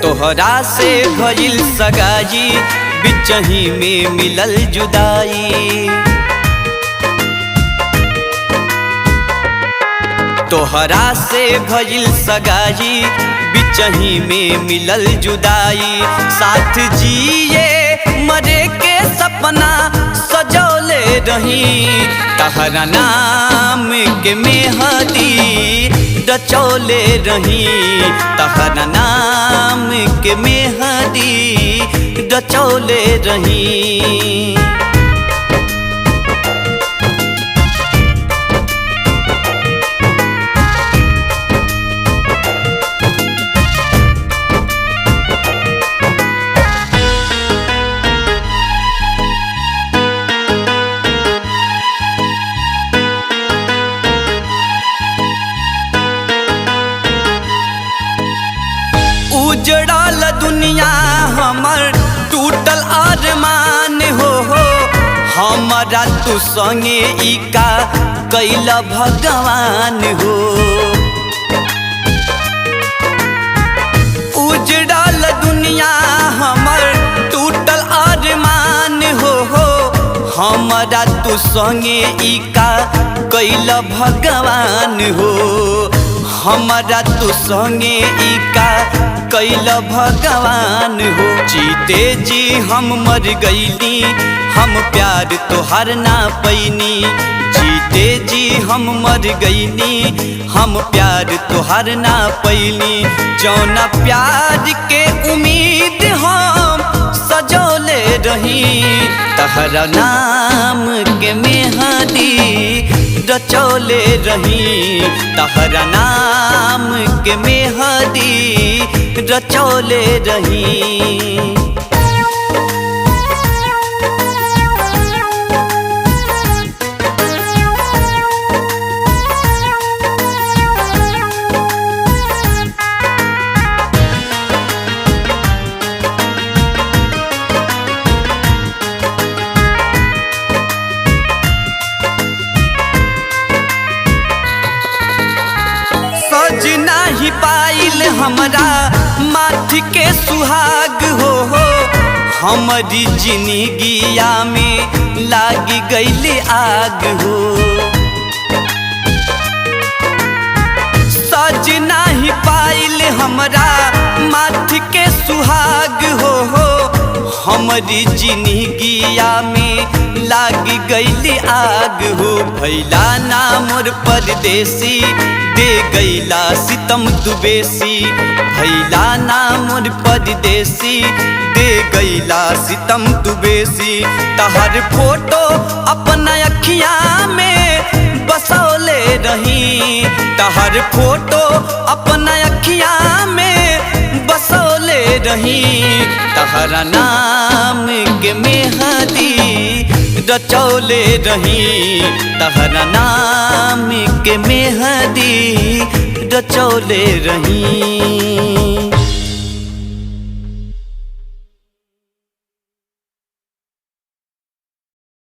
तोहरा से भइल सगाई बिचही में मिलल जुदाई। तोहरा से भइल सगाई बिचही में मिलल जुदाई। साथ जिए मरे के सपना सजौले रही, तहरा नाम के मेहदी रचौले रही। तहरा नाम के मेहदी रचौले रही। उजड़ल दुनिया हमर टूटल अरमान हो, हमारा तू संगे ई का कैला भगवान हो। उजड़ल दुनिया हमर टूटल अरमान हो, हमारा तू संगे ई का कैला भगवान हो। हमारा तू संगे ई का कैला भगवान हो। जीते जी हम मर गईली, हम प्यार तोहार ना पैनी। जीते जी हम मर गईली, हम प्यार तोहार ना पैनी। जौना प्यार के उम्मीद हम सजौले रही, तहरा नाम के मेहदी रचौले रही। तहरा नाम के मेहदी रचौले रही। सज नाही पाइल हमरा माथ के सुहाग हो, हमारी जिंदगिया में लागी गईल आग हो। सज नाही पाइल हमरा माथ के सुहाग हो, हमारी जिंदगिया में लागी गईल आग हो। भैला ना मोर परदेसी दे गईला सितम तू बेसी। भैला ना मोर परदेसी दे गईला सितम तू बेसी। तहर फोटो अपना अखिया में बसौले रही, तहर फोटो अपना अखिया में बसौले रही। तहरा नाम के मेहदी रचौले रही, तहरा नाम के मेहदी रचौले रही।